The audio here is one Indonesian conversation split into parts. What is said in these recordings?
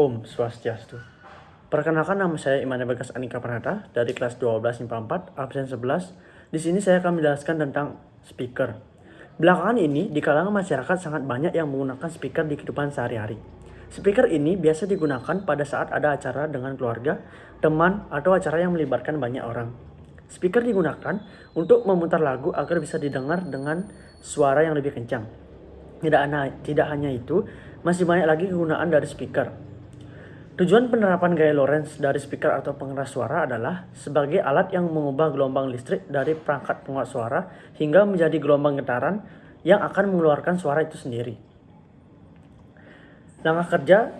Om Swastiastu. Perkenalkan, nama saya Imane Bagas Anika Pranata dari kelas 12 IPA 4, absen 11. Di sini saya akan menjelaskan tentang speaker. Belakangan ini, di kalangan masyarakat sangat banyak yang menggunakan speaker di kehidupan sehari-hari. Speaker ini biasa digunakan pada saat ada acara dengan keluarga, teman, atau acara yang melibatkan banyak orang. Speaker digunakan untuk memutar lagu agar bisa didengar dengan suara yang lebih kencang. Tidak hanya itu, masih banyak lagi kegunaan dari speaker. Tujuan penerapan gaya Lorentz dari speaker atau pengeras suara adalah sebagai alat yang mengubah gelombang listrik dari perangkat penguat suara hingga menjadi gelombang getaran yang akan mengeluarkan suara itu sendiri. Langkah kerja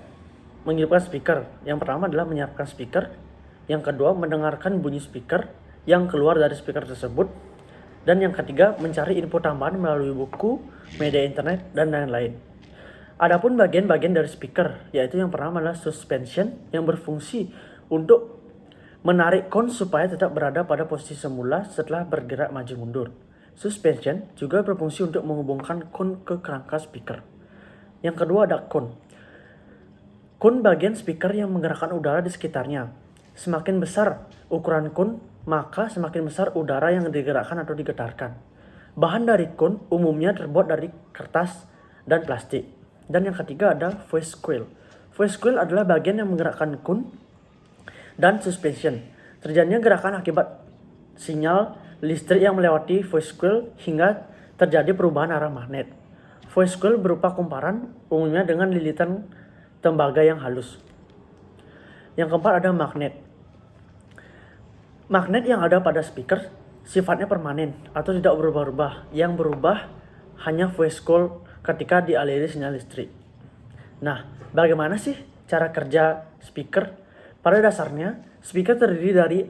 menghidupkan speaker. Yang pertama adalah menyiapkan speaker. Yang kedua, mendengarkan bunyi speaker yang keluar dari speaker tersebut. Dan yang ketiga, mencari info tambahan melalui buku, media internet, dan lain-lain. Adapun bagian-bagian dari speaker, yaitu yang pertama adalah suspension yang berfungsi untuk menarik kon supaya tetap berada pada posisi semula setelah bergerak maju mundur. Suspension juga berfungsi untuk menghubungkan kon ke kerangka speaker. Yang kedua ada kon. Kon bagian speaker yang menggerakkan udara di sekitarnya. Semakin besar ukuran kon, maka semakin besar udara yang digerakkan atau digetarkan. Bahan dari kon umumnya terbuat dari kertas dan plastik. Dan yang ketiga ada voice coil. Voice coil adalah bagian yang menggerakkan kon dan suspension. Terjadinya gerakan akibat sinyal listrik yang melewati voice coil hingga terjadi perubahan arah magnet. Voice coil berupa kumparan, umumnya dengan lilitan tembaga yang halus. Yang keempat ada magnet. Magnet yang ada pada speaker sifatnya permanen atau tidak berubah-ubah. Yang berubah hanya voice coil ketika dialiri sinyal listrik. Nah, bagaimana sih cara kerja speaker? Pada dasarnya, speaker terdiri dari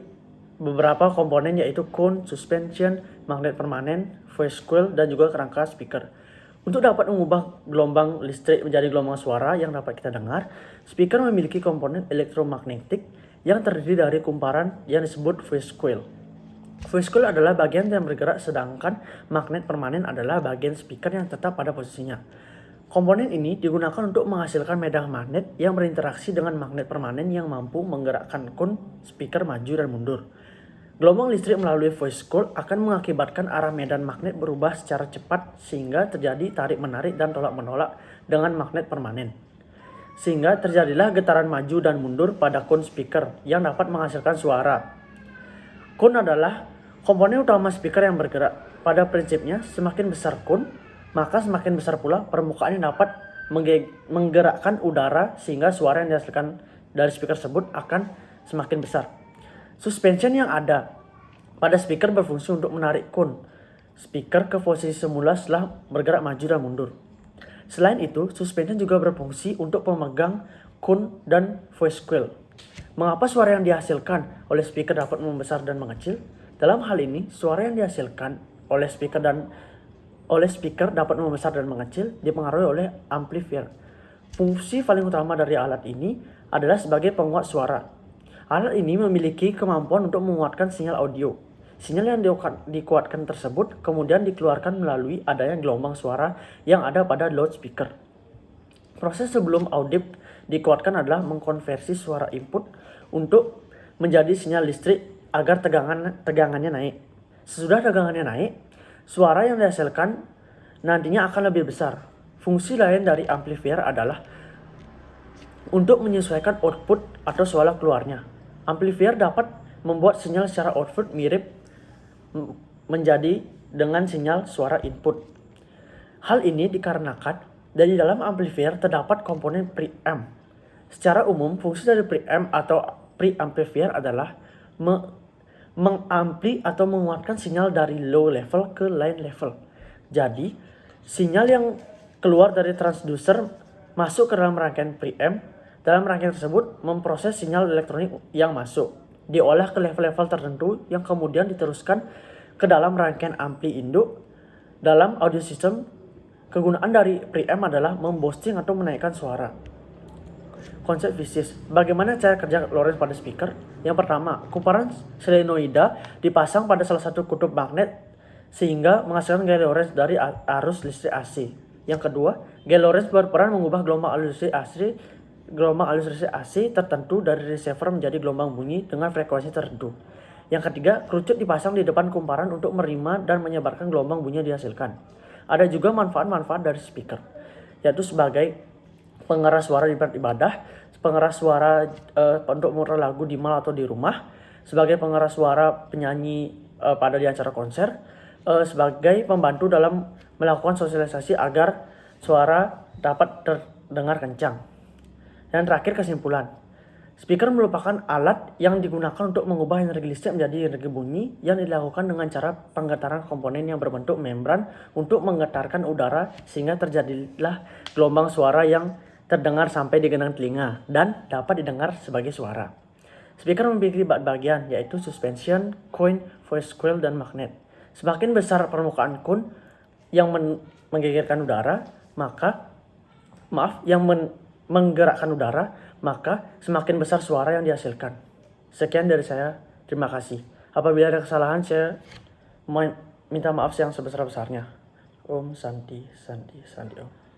beberapa komponen yaitu kon, suspension, magnet permanen, voice coil, dan juga kerangka speaker. Untuk dapat mengubah gelombang listrik menjadi gelombang suara yang dapat kita dengar, speaker memiliki komponen elektromagnetik yang terdiri dari kumparan yang disebut voice coil. Voice coil adalah bagian yang bergerak, sedangkan magnet permanen adalah bagian speaker yang tetap pada posisinya. Komponen ini digunakan untuk menghasilkan medan magnet yang berinteraksi dengan magnet permanen yang mampu menggerakkan kon speaker maju dan mundur. Gelombang listrik melalui voice coil akan mengakibatkan arah medan magnet berubah secara cepat sehingga terjadi tarik-menarik dan tolak-menolak dengan magnet permanen. Sehingga terjadilah getaran maju dan mundur pada kon speaker yang dapat menghasilkan suara. Kon adalah komponen utama speaker yang bergerak. Pada prinsipnya, semakin besar kon, maka semakin besar pula permukaan yang dapat menggerakkan udara sehingga suara yang dihasilkan dari speaker tersebut akan semakin besar. Suspension yang ada pada speaker berfungsi untuk menarik kon speaker ke posisi semula setelah bergerak maju dan mundur. Selain itu, suspension juga berfungsi untuk pemegang kon dan voice coil. Mengapa suara yang dihasilkan oleh speaker dapat membesar dan mengecil? Dalam hal ini, suara yang dihasilkan oleh speaker dapat membesar dan mengecil dipengaruhi oleh amplifier. Fungsi paling utama dari alat ini adalah sebagai penguat suara. Alat ini memiliki kemampuan untuk menguatkan sinyal audio. Sinyal yang dikuatkan tersebut kemudian dikeluarkan melalui adanya gelombang suara yang ada pada loudspeaker. Proses sebelum audit dikuatkan adalah mengkonversi suara input untuk menjadi sinyal listrik agar tegangannya naik. Sesudah tegangannya naik, suara yang dihasilkan nantinya akan lebih besar. Fungsi lain dari amplifier adalah untuk menyesuaikan output atau suara keluarnya. Amplifier dapat membuat sinyal secara output mirip menjadi dengan sinyal suara input. Hal ini dikarenakan dari dalam amplifier terdapat komponen preamp. Secara umum, fungsi dari preamp atau preamplifier adalah mengampli atau menguatkan sinyal dari low level ke line level. Jadi, sinyal yang keluar dari transducer masuk ke dalam rangkaian preamp. Dalam rangkaian tersebut memproses sinyal elektronik yang masuk, diolah ke level-level tertentu yang kemudian diteruskan ke dalam rangkaian ampli induk. Dalam audio system, kegunaan dari preamp adalah memboosting atau menaikkan suara. Konsep fisis. Bagaimana cara kerja Lorentz pada speaker? Yang pertama, kumparan solenoida dipasang pada salah satu kutub magnet sehingga menghasilkan gaya Lorentz dari arus listrik AC. Yang kedua, gaya Lorentz berperan mengubah gelombang arus listrik AC gelombang ilustrasi AC tertentu dari receiver menjadi gelombang bunyi dengan frekuensi tertentu. Yang ketiga, kerucut dipasang di depan kumparan untuk menerima dan menyebarkan gelombang bunyi yang dihasilkan. Ada juga manfaat-manfaat dari speaker, yaitu sebagai pengeras suara di tempat ibadah, pengeras suara untuk memutar lagu di mal atau di rumah, sebagai pengeras suara penyanyi pada di acara konser, sebagai pembantu dalam melakukan sosialisasi agar suara dapat terdengar kencang. Dan terakhir, kesimpulan. Speaker merupakan alat yang digunakan untuk mengubah energi listrik menjadi energi bunyi yang dilakukan dengan cara penggetaran komponen yang berbentuk membran untuk menggetarkan udara sehingga terjadilah gelombang suara yang terdengar sampai di genang telinga dan dapat didengar sebagai suara. Speaker memiliki bagian yaitu suspension, coin, voice coil, dan magnet. Semakin besar permukaan coil yang menggerakkan udara, menggerakkan udara, maka semakin besar suara yang dihasilkan. Sekian dari saya, terima kasih. Apabila ada kesalahan, saya minta maaf yang sebesar-besarnya. Om Santi Santi Santi Om.